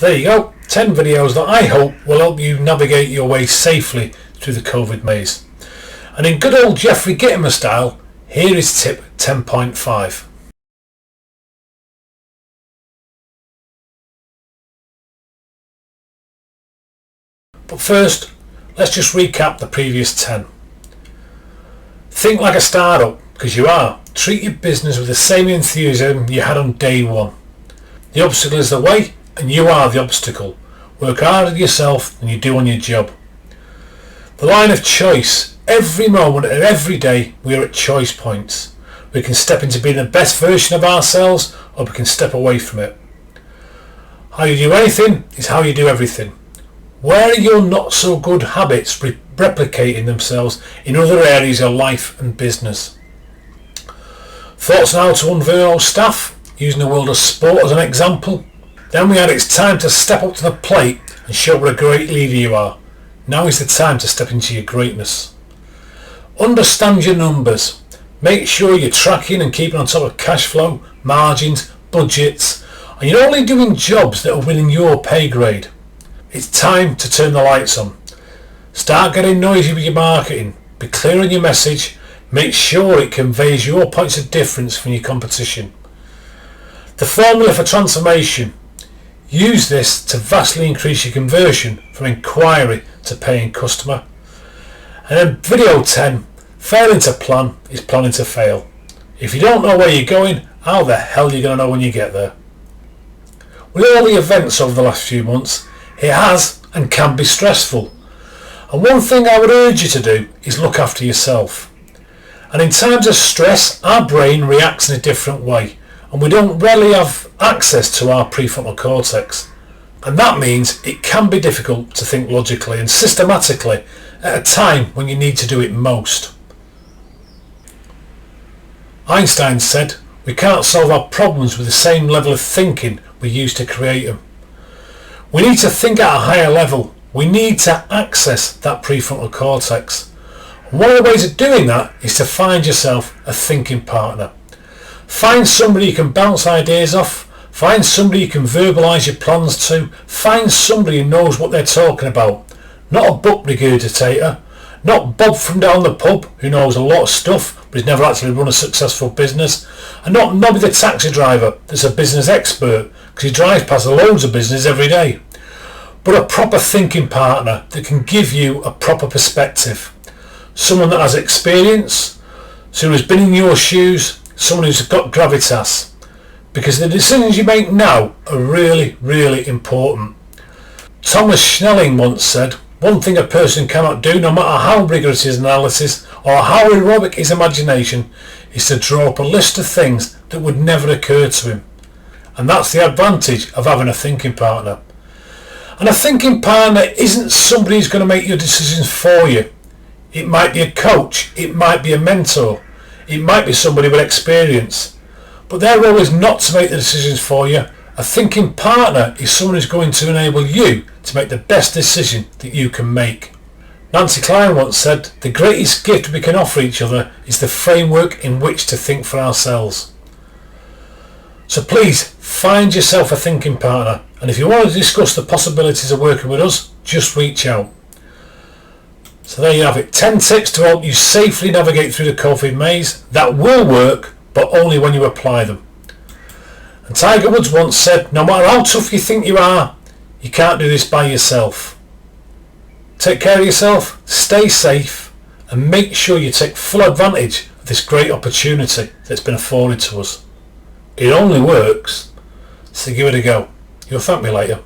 So there you go, 10 videos that I hope will help you navigate your way safely through the COVID maze. And in good old Jeffrey Gitomer style, here is tip 10.5. But first, let's just recap the previous 10. Think like a startup, because you are. Treat your business with the same enthusiasm you had on day one. The obstacle is the way, and you are the obstacle. Work harder yourself than you do on your job. The line of choice. Every moment and every day we are at choice points. We can step into being the best version of ourselves, or we can step away from it. How you do anything is how you do everything. Where are your not so good habits replicating themselves in other areas of life and business? Thoughts on how to unveil staff, using the world of sport as an example. Then we had it's time to step up to the plate and show what a great leader you are. Now is the time to step into your greatness. Understand your numbers. Make sure you're tracking and keeping on top of cash flow, margins, budgets, and you're only doing jobs that are within your pay grade. It's time to turn the lights on. Start getting noisy with your marketing. Be clear on your message. Make sure it conveys your points of difference from your competition. The formula for transformation. Use this to vastly increase your conversion from inquiry to paying customer. And then video 10. Failing to plan is planning to fail. If you don't know where you're going, how the hell are you going to know when you get there? With all the events over the last few months, it has and can be stressful. And one thing I would urge you to do is look after yourself. And in times of stress, our brain reacts in a different way, and we don't really have access to our prefrontal cortex. And that means it can be difficult to think logically and systematically at a time when you need to do it most. Einstein said, we can't solve our problems with the same level of thinking we use to create them. We need to think at a higher level. We need to access that prefrontal cortex. And one of the ways of doing that is to find yourself a thinking partner. Find somebody you can bounce ideas off. Find somebody you can verbalise your plans to. Find somebody who knows what they're talking about. Not a book regurgitator. Not Bob from down the pub who knows a lot of stuff but has never actually run a successful business. And not Nobby the taxi driver that's a business expert because he drives past loads of business every day. But a proper thinking partner that can give you a proper perspective. Someone that has experience, someone who's been in your shoes, someone who's got gravitas. Because the decisions you make now are really, really important. Thomas Schelling once said, one thing a person cannot do, no matter how rigorous his analysis or how heroic his imagination, is to draw up a list of things that would never occur to him. And that's the advantage of having a thinking partner. And a thinking partner isn't somebody who's going to make your decisions for you. It might be a coach, it might be a mentor, it might be somebody with experience. But their role is not to make the decisions for you. A thinking partner is someone who's going to enable you to make the best decision that you can make. Nancy Klein once said, the greatest gift we can offer each other is the framework in which to think for ourselves. So please, find yourself a thinking partner, and if you want to discuss the possibilities of working with us, just reach out. So there you have it, 10 tips to help you safely navigate through the COVID maze that will work, but only when you apply them. And Tiger Woods once said, no matter how tough you think you are, you can't do this by yourself. Take care of yourself, stay safe, and make sure you take full advantage of this great opportunity that's been afforded to us. It only works, so give it a go. You'll thank me later.